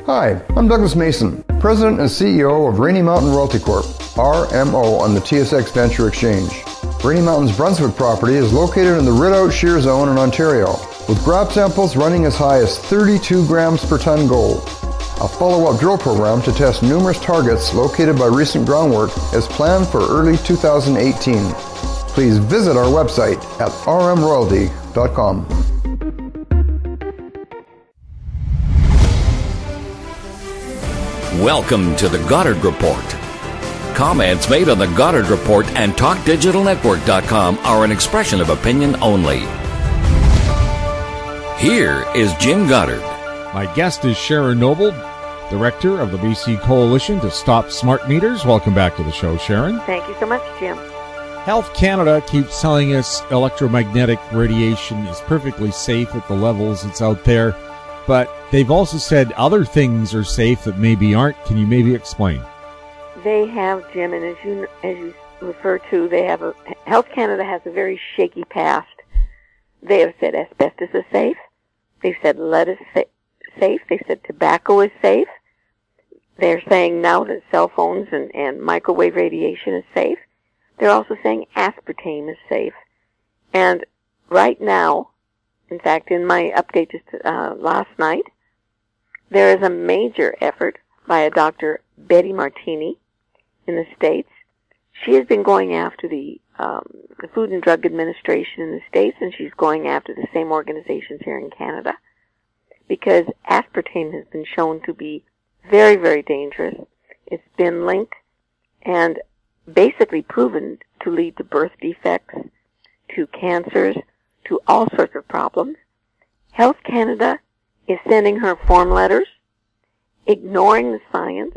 Hi, I'm Douglas Mason, President and CEO of Rainy Mountain Royalty Corp., RMO, on the TSX Venture Exchange. Rainy Mountain's Brunswick property is located in the Rideout Shear Zone in Ontario, with grab samples running as high as 32 grams per ton gold. A follow-up drill program to test numerous targets located by recent groundwork is planned for early 2018. Please visit our website at rmroyalty.com. Welcome to the Goddard Report. Comments made on the Goddard Report and TalkDigitalNetwork.com are an expression of opinion only. Here is Jim Goddard. My guest is Sharon Noble, Director of the BC Coalition to Stop Smart Meters. Welcome back to the show, Sharon. Thank you so much, Jim. Health Canada keeps telling us electromagnetic radiation is perfectly safe at the levels it's out there, but they've also said other things are safe that maybe aren't. Can you maybe explain? They have, Jim, and as you refer to, Health Canada has a very shaky past. They have said asbestos is safe. They've said lead is safe. They said tobacco is safe. They're saying now that cell phones and microwave radiation is safe. They're also saying aspartame is safe. And right now, in fact, in my update just last night, there is a major effort by a Dr. Betty Martini in the States. She has been going after the Food and Drug Administration in the States, and she's going after the same organizations here in Canada, because aspartame has been shown to be very, very dangerous. It's been linked and basically proven to lead to birth defects, to cancers, to all sorts of problems. Health Canada is sending her form letters, ignoring the science,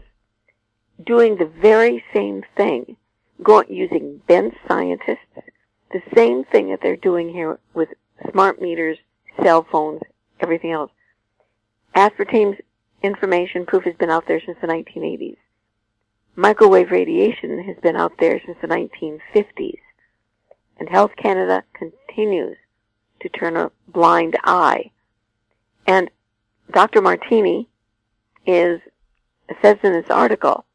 doing the very same thing, using bench scientists, the same thing that they're doing here with smart meters, cell phones, everything else. Aspartame's information proof has been out there since the 1980s. Microwave radiation has been out there since the 1950s. And Health Canada continues to turn a blind eye. And Dr. Martini says in this article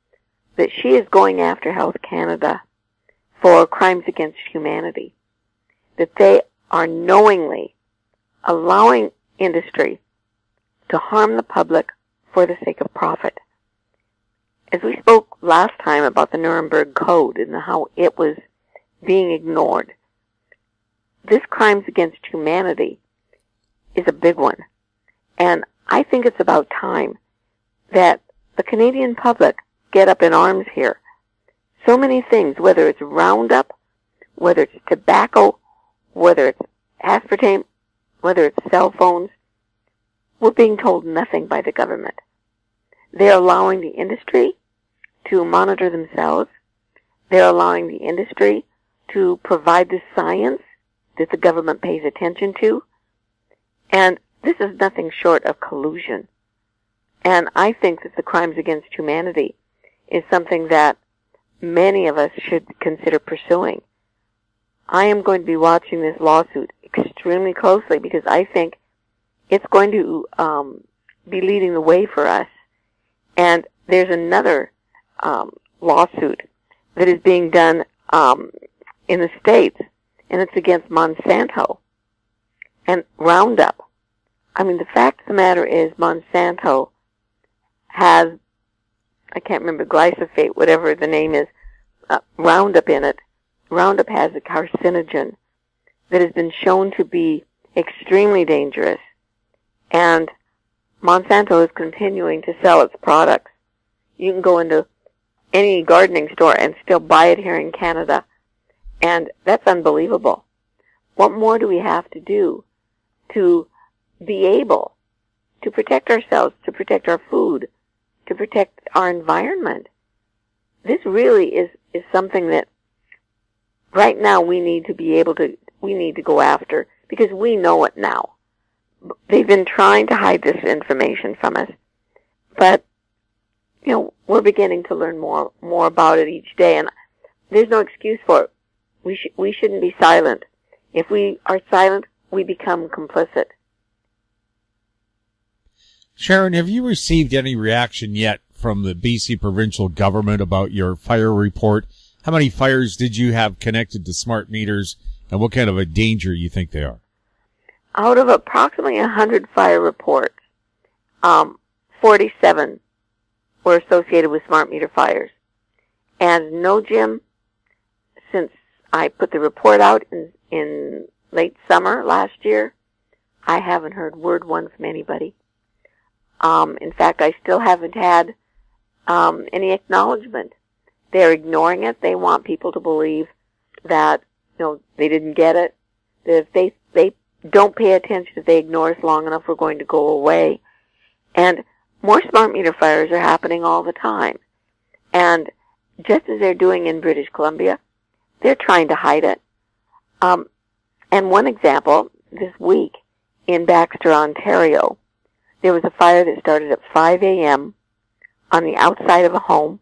that she is going after Health Canada for crimes against humanity, that they are knowingly allowing industry to harm the public for the sake of profit. As we spoke last time about the Nuremberg Code and how it was being ignored, this crimes against humanity is a big one. And I think it's about time that the Canadian public get up in arms here. So many things, whether it's Roundup, whether it's tobacco, whether it's aspartame, whether it's cell phones, we're being told nothing by the government. They're allowing the industry to monitor themselves. They're allowing the industry to provide the science that the government pays attention to. And this is nothing short of collusion. And I think that the crimes against humanity is something that many of us should consider pursuing. I am going to be watching this lawsuit extremely closely because I think it's going to be leading the way for us. And there's another lawsuit that is being done in the States, and it's against Monsanto and Roundup. I mean, the fact of the matter is Monsanto has, I can't remember, glyphosate, whatever the name is, Roundup in it. Roundup has a carcinogen that has been shown to be extremely dangerous, and Monsanto is continuing to sell its products. You can go into any gardening store and still buy it here in Canada, and that's unbelievable. What more do we have to do to be able to protect ourselves, to protect our food, to protect our environment? This really is something that right now we need to go after, because we know it now. They've been trying to hide this information from us, but we're beginning to learn more about it each day, and there's no excuse for it. We shouldn't be silent. If we are silent, we become complicit. Sharon, have you received any reaction yet from the BC provincial government about your fire report? How many fires did you have connected to smart meters, and what kind of a danger you think they are? Out of approximately 100 fire reports, 47 were associated with smart meter fires. And no, Jim, since I put the report out in late summer last year, I haven't heard word one from anybody. In fact, I still haven't had any acknowledgement. They're ignoring it. They want people to believe that, they didn't get it. That if they don't pay attention, if they ignore us long enough, we're going to go away. And more smart meter fires are happening all the time. And just as they're doing in British Columbia, they're trying to hide it. And one example, this week in Baxter, Ontario, there was a fire that started at 5 a.m. on the outside of a home.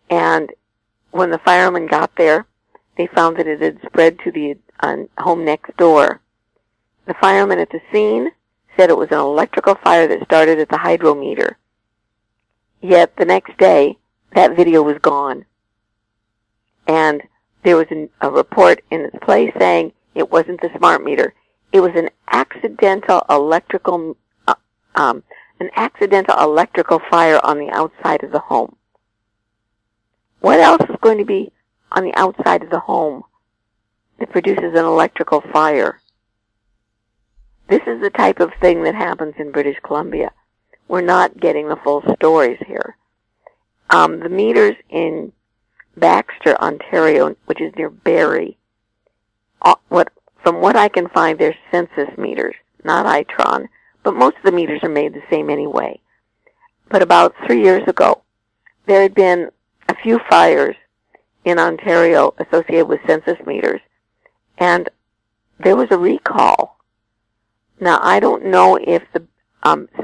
And when the firemen got there, they found that it had spread to the home next door. The firemen at the scene said it was an electrical fire that started at the hydrometer. Yet the next day, that video was gone. And there was a report in its place saying it wasn't the smart meter. It was an accidental electrical fire on the outside of the home. What else is going to be on the outside of the home that produces an electrical fire? This is the type of thing that happens in British Columbia. We're not getting the full stories here. The meters in Baxter, Ontario, which is near Barrie, from what I can find, they're census meters, not Itron, but most of the meters are made the same anyway. But about 3 years ago, there had been a few fires in Ontario associated with census meters, and there was a recall. Now, I don't know if the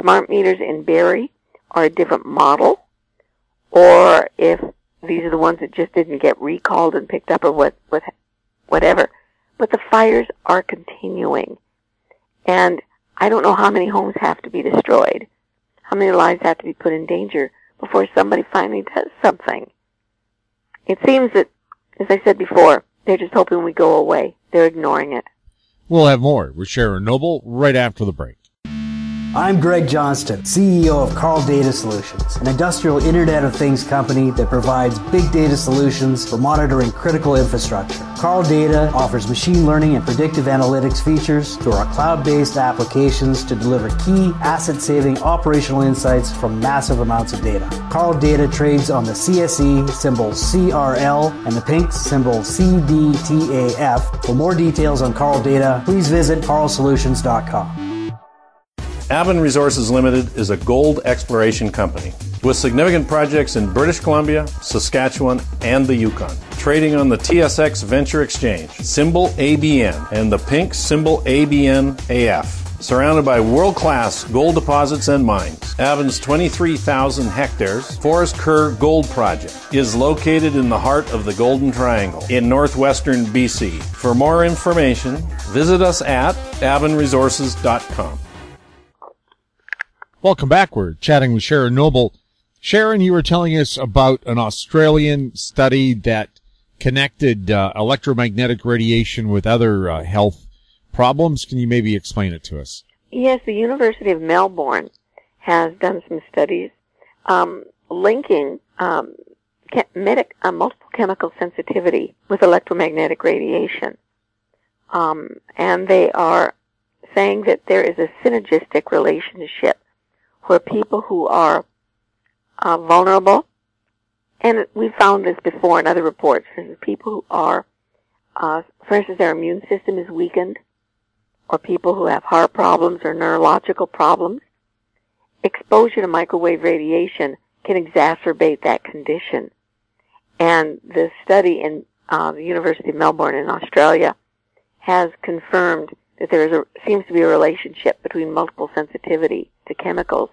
smart meters in Barrie are a different model, or if these are the ones that just didn't get recalled and picked up, or whatever. But the fires are continuing. And I don't know how many homes have to be destroyed, how many lives have to be put in danger before somebody finally does something. It seems that, as I said before, they're just hoping we go away. They're ignoring it. We'll have more with Sharon Noble right after the break. I'm Greg Johnston, CEO of Carl Data Solutions, an industrial Internet of Things company that provides big data solutions for monitoring critical infrastructure. Carl Data offers machine learning and predictive analytics features through our cloud-based applications to deliver key asset-saving operational insights from massive amounts of data. Carl Data trades on the CSE, symbol CRL, and the Pink, symbol CDTAF. For more details on Carl Data, please visit carlsolutions.com. Avon Resources Limited is a gold exploration company with significant projects in British Columbia, Saskatchewan, and the Yukon. Trading on the TSX Venture Exchange, symbol ABN, and the Pink, symbol ABN-AF. Surrounded by world-class gold deposits and mines, Avon's 23,000 hectares Forest Kerr Gold Project is located in the heart of the Golden Triangle in northwestern BC. For more information, visit us at avonresources.com. Welcome back. We're chatting with Sharon Noble. Sharon, you were telling us about an Australian study that connected electromagnetic radiation with other health problems. Can you maybe explain it to us? Yes, the University of Melbourne has done some studies linking multiple chemical sensitivity with electromagnetic radiation. And they are saying that there is a synergistic relationship where people who are vulnerable, and we found this before in other reports, people who are, for instance, their immune system is weakened, or people who have heart problems or neurological problems, exposure to microwave radiation can exacerbate that condition. And the study in the University of Melbourne in Australia has confirmed that there seems to be a relationship between multiple sensitivity to chemicals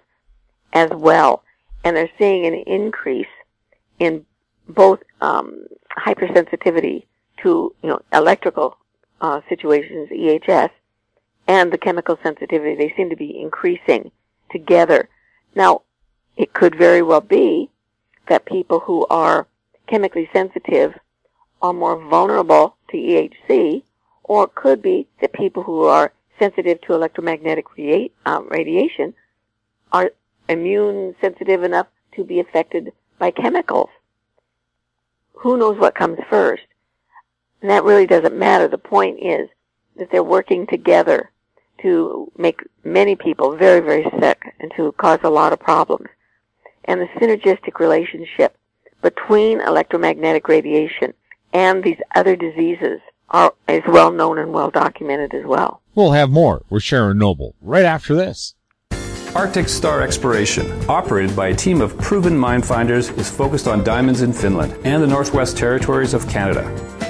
as well. And they're seeing an increase in both hypersensitivity to electrical situations, EHS, and the chemical sensitivity. They seem to be increasing together. Now, it could very well be that people who are chemically sensitive are more vulnerable to EHC, or it could be that people who are sensitive to electromagnetic radiation are immune sensitive enough to be affected by chemicals. Who knows what comes first? And that really doesn't matter. The point is that they're working together to make many people very, very sick and to cause a lot of problems. And the synergistic relationship between electromagnetic radiation and these other diseases is well known and well documented as well. We'll have more with Sharon Noble right after this. Arctic Star Exploration, operated by a team of proven mine finders, is focused on diamonds in Finland and the Northwest Territories of Canada.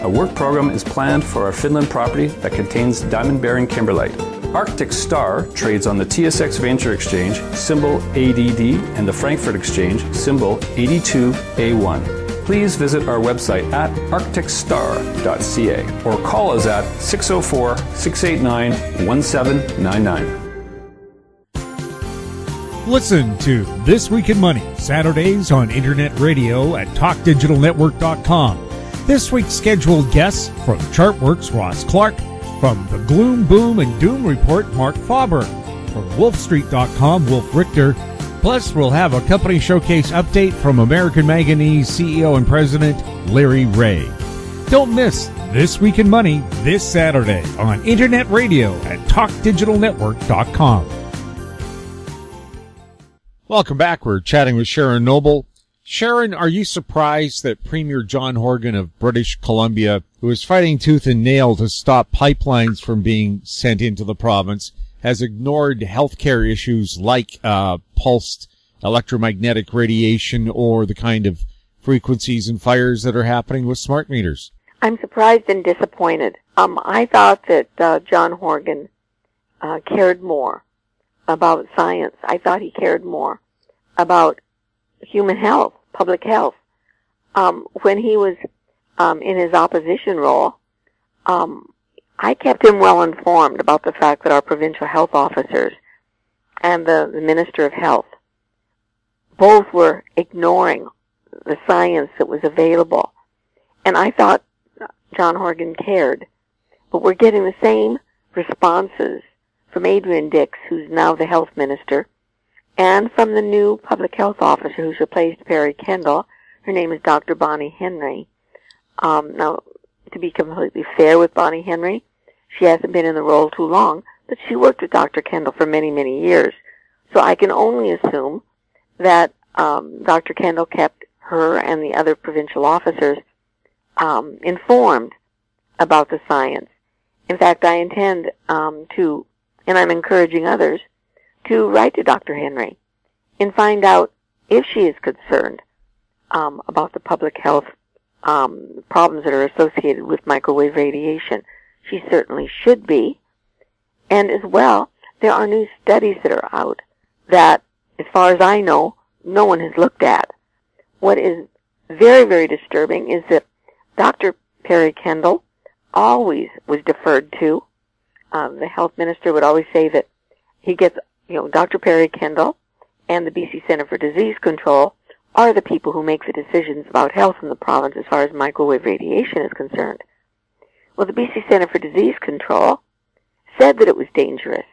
A work program is planned for our Finland property that contains diamond-bearing kimberlite. Arctic Star trades on the TSX Venture Exchange, symbol ADD, and the Frankfurt Exchange, symbol 82A1. Please visit our website at arcticstar.ca or call us at 604-689-1799. Listen to This Week in Money, Saturdays on Internet Radio at TalkDigitalNetwork.com. This week's scheduled guests from Chartworks, Ross Clark. From the Gloom, Boom, and Doom Report, Mark Faber. From WolfStreet.com, Wolf Richter. Plus, we'll have a company showcase update from American Manganese CEO and President Larry Ray. Don't miss This Week in Money this Saturday on Internet Radio at TalkDigitalNetwork.com. Welcome back. We're chatting with Sharon Noble. Sharon, are you surprised that Premier John Horgan of British Columbia, who is fighting tooth and nail to stop pipelines from being sent into the province, has ignored healthcare issues like pulsed electromagnetic radiation or the kind of frequencies and fires that are happening with smart meters? I'm surprised and disappointed. I thought that John Horgan cared more about science. I thought he cared more about human health, public health. When he was in his opposition role, I kept him well informed about the fact that our provincial health officers and the Minister of Health both were ignoring the science that was available. And I thought John Horgan cared. But we're getting the same responses from Adrian Dix, who's now the health minister, and from the new public health officer who's replaced Perry Kendall. Her name is Dr. Bonnie Henry. Now, to be completely fair with Bonnie Henry, she hasn't been in the role too long, but she worked with Dr. Kendall for many, many years. So I can only assume that Dr. Kendall kept her and the other provincial officers informed about the science. In fact, I intend to, and I'm encouraging others, to write to Dr. Henry and find out if she is concerned about the public health problems that are associated with microwave radiation. She certainly should be. And as well, there are new studies that are out that, as far as I know, no one has looked at. What is very, very disturbing is that Dr. Perry Kendall always was deferred to. The health minister would always say that he gets, Dr. Perry Kendall and the BC Centre for Disease Control are the people who make the decisions about health in the province as far as microwave radiation is concerned. Well, the BC Centre for Disease Control said that it was dangerous.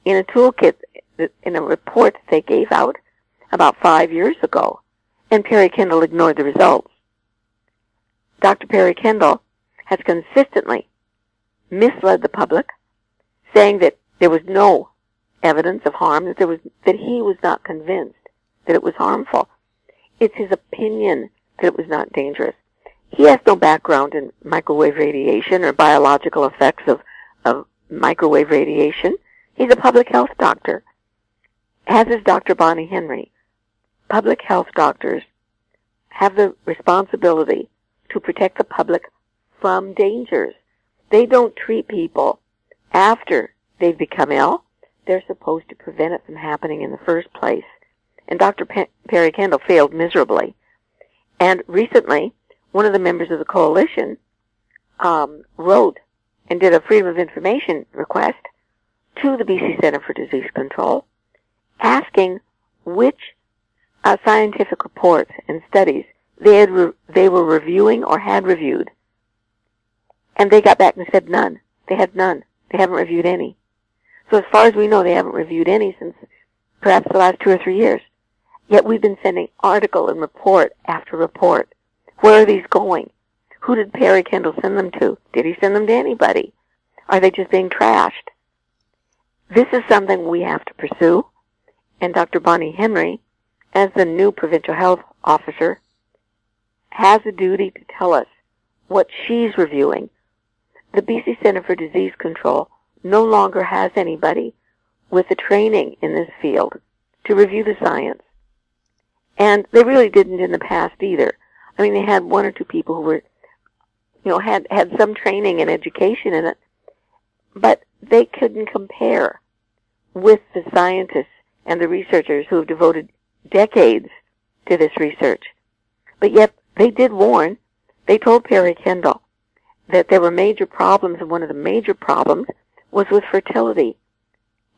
In a toolkit, in a report that they gave out about 5 years ago, and Perry Kendall ignored the results. Dr. Perry Kendall has consistently misled the public, saying that there was no evidence of harm, that he was not convinced that it was harmful. It's his opinion that it was not dangerous. He has no background in microwave radiation or biological effects of microwave radiation. He's a public health doctor, as is Dr. Bonnie Henry. Public health doctors have the responsibility to protect the public from dangers. They don't treat people after they've become ill. They're supposed to prevent it from happening in the first place. And Dr. Perry Kendall failed miserably. And recently, one of the members of the coalition wrote and did a Freedom of Information request to the BC Centre for Disease Control asking which scientific reports and studies they were reviewing or had reviewed. And they got back and said none. They had none. They haven't reviewed any. So as far as we know, they haven't reviewed any since perhaps the last 2 or 3 years. Yet we've been sending article and report after report. Where are these going? Who did Perry Kendall send them to? Did he send them to anybody? Are they just being trashed? This is something we have to pursue, and Dr. Bonnie Henry, as the new provincial health officer, has a duty to tell us what she's reviewing. The BC Centre for Disease Control no longer has anybody with the training in this field to review the science. And they really didn't in the past either. I mean, they had 1 or 2 people who were, had some training and education in it, but they couldn't compare with the scientists and the researchers who have devoted decades to this research. But yet, they did warn, they told Perry Kendall that there were major problems, and one of the major problems was with fertility,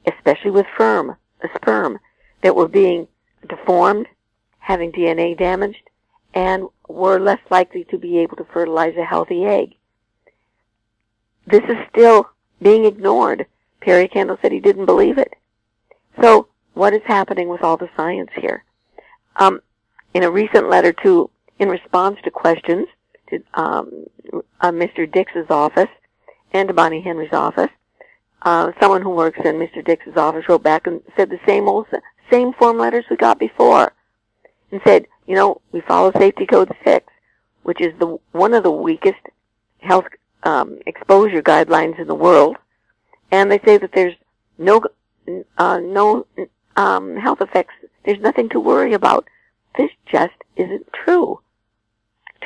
especially with sperm that were being deformed, having DNA damaged, and were less likely to be able to fertilize a healthy egg. This is still being ignored. Perry Kendall said he didn't believe it. So, what is happening with all the science here? In a recent letter in response to questions to Mr. Dix's office and to Bonnie Henry's office, someone who works in Mr. Dix's office wrote back and said the same form letters we got before, and said, we follow Safety Code 6, which is one of the weakest health exposure guidelines in the world, and they say that there's no health effects. There's nothing to worry about. This just isn't true.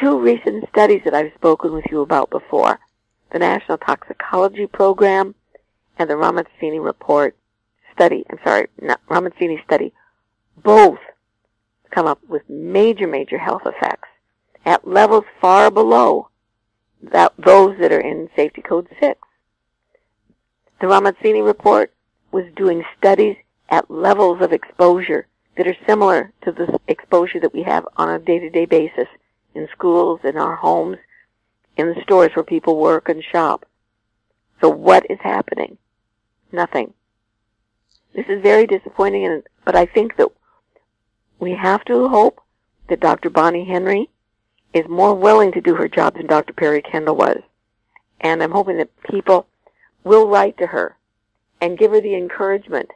2 recent studies that I've spoken with you about before, the National Toxicology Program and the Ramazzini Ramazzini study, both come up with major health effects at levels far below those that are in Safety Code 6. The Ramazzini report was doing studies at levels of exposure that are similar to the exposure that we have on a day-to-day basis in schools, in our homes, in the stores where people work and shop. So what is happening? Nothing. This is very disappointing, but I think that we have to hope that Dr. Bonnie Henry is more willing to do her job than Dr. Perry Kendall was. And I'm hoping that people will write to her and give her the encouragement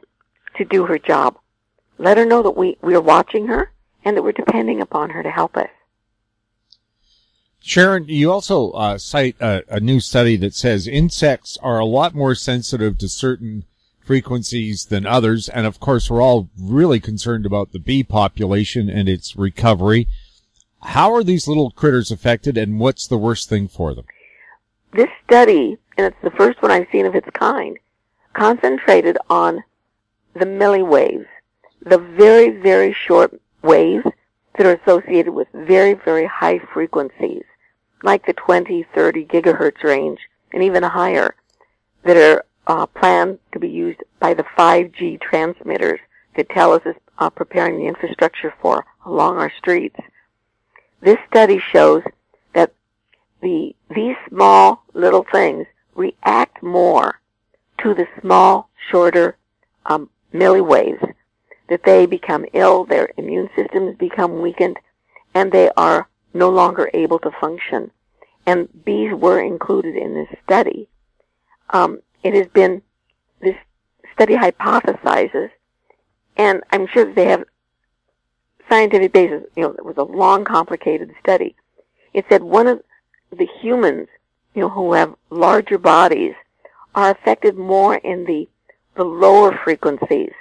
to do her job. Let her know that we are watching her and that we're depending upon her to help us. Sharon, you also cite a new study that says insects are a lot more sensitive to certain frequencies than others, and of course we're all really concerned about the bee population and its recovery. How are these little critters affected, and what's the worst thing for them? This study, and it's the first one I've seen of its kind, concentrated on the milliwaves, the very short waves that are associated with very high frequencies, like the 20, 30 gigahertz range, and even higher, that are planned to be used by the 5G transmitters that TELUS is preparing the infrastructure for along our streets. This study shows that these small little things react more to the small, shorter milliwaves, that they become ill, their immune systems become weakened, and they are no longer able to function. And bees were included in this study. It has been, this study hypothesizes, and I'm sure that they have scientific basis, it was a long, complicated study. It said one of the humans, who have larger bodies, are affected more in the lower frequencies,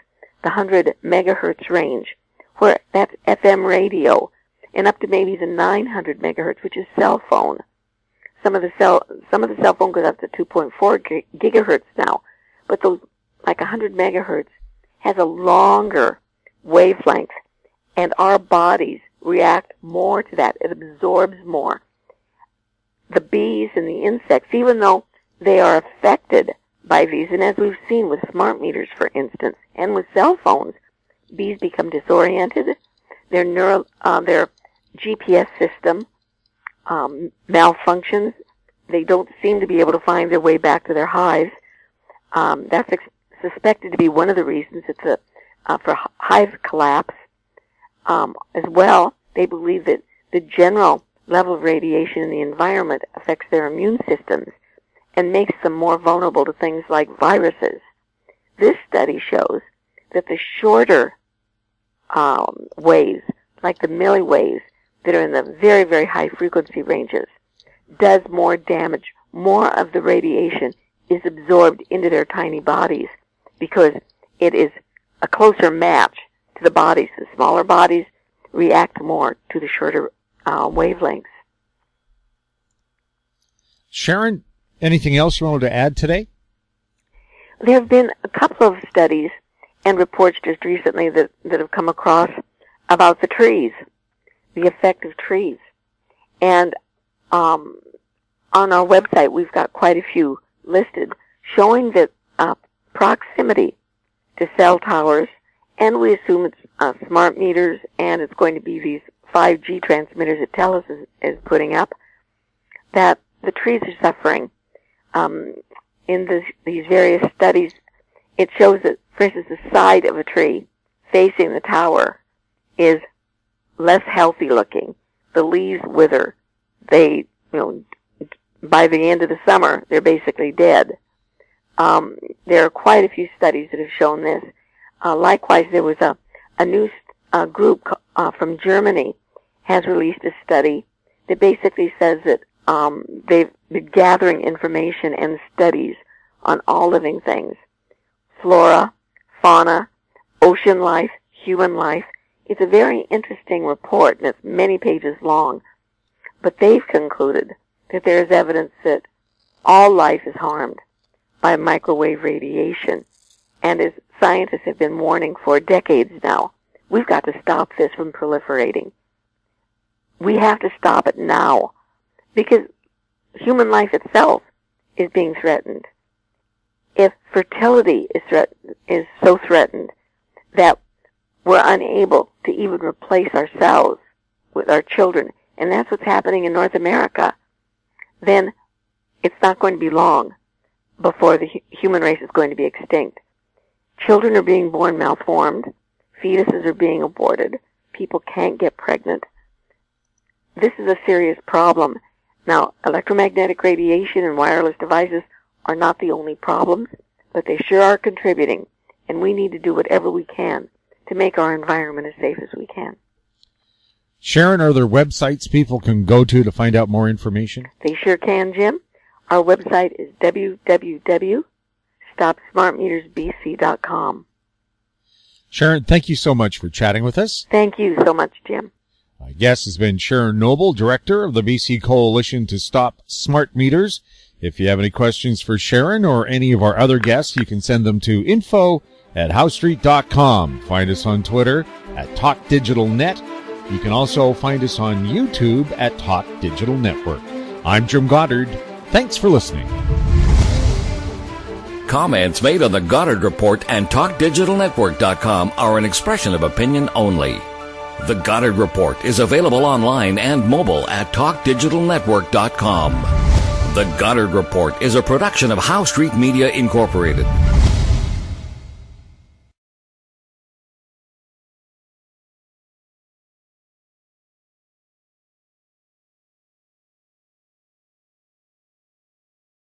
the 100 megahertz range, where that's FM radio, and up to maybe the 900 megahertz, which is cell phone. Some of the cell phone goes up to 2.4 gigahertz now, but those, like 100 megahertz, has a longer wavelength, and our bodies react more to that. It absorbs more. The bees and the insects, even though they are affected by these, and as we've seen with smart meters, for instance, and with cell phones, bees become disoriented. Their GPS system malfunctions. They don't seem to be able to find their way back to their hives. That's suspected to be one of the reasons. It's for hive collapse. As well, they believe that the general level of radiation in the environment affects their immune systems and makes them more vulnerable to things like viruses. This study shows that the shorter waves, like the milliwaves that are in the very, very high frequency ranges, does more damage. More of the radiation is absorbed into their tiny bodies because it is a closer match to the bodies. The smaller bodies react more to the shorter wavelengths. Sharon, anything else you wanted to add today? There have been a couple of studies and reports just recently that have come across about the trees, the effect of trees. And on our website, we've got quite a few listed showing that proximity to cell towers, and we assume it's smart meters, and it's going to be these 5G transmitters that TELUS is putting up, that the trees are suffering. In these various studies, it shows that, for instance, the side of a tree facing the tower is less healthy looking. The leaves wither. They, by the end of the summer, they're basically dead. There are quite a few studies that have shown this. Likewise, there was a new group from Germany has released a study that basically says that they've been gathering information and studies on all living things, flora, fauna, ocean life, human life. It's a very interesting report, and it's many pages long. But they've concluded that there is evidence that all life is harmed by microwave radiation. And as scientists have been warning for decades now, we've got to stop this from proliferating. We have to stop it now, because human life itself is being threatened. If fertility is so threatened that we're unable to even replace ourselves with our children, and that's what's happening in North America, then it's not going to be long before the human race is going to be extinct. Children are being born malformed. Fetuses are being aborted. People can't get pregnant. This is a serious problem. Now, electromagnetic radiation and wireless devices are not the only problems, but they sure are contributing, and we need to do whatever we can to make our environment as safe as we can. Sharon, are there websites people can go to find out more information? They sure can, Jim. Our website is www.stopsmartmetersbc.com. Sharon, thank you so much for chatting with us. Thank you so much, Jim. My guest has been Sharon Noble, Director of the BC Coalition to Stop Smart Meters. If you have any questions for Sharon or any of our other guests, you can send them to info@howstreet.com. Find us on Twitter @TalkDigitalNet. You can also find us on YouTube @Talk Digital Network. I'm Jim Goddard. Thanks for listening. Comments made on the Goddard Report and TalkDigitalNetwork.com are an expression of opinion only. The Goddard Report is available online and mobile at TalkDigitalNetwork.com. The Goddard Report is a production of Howe Street Media Incorporated.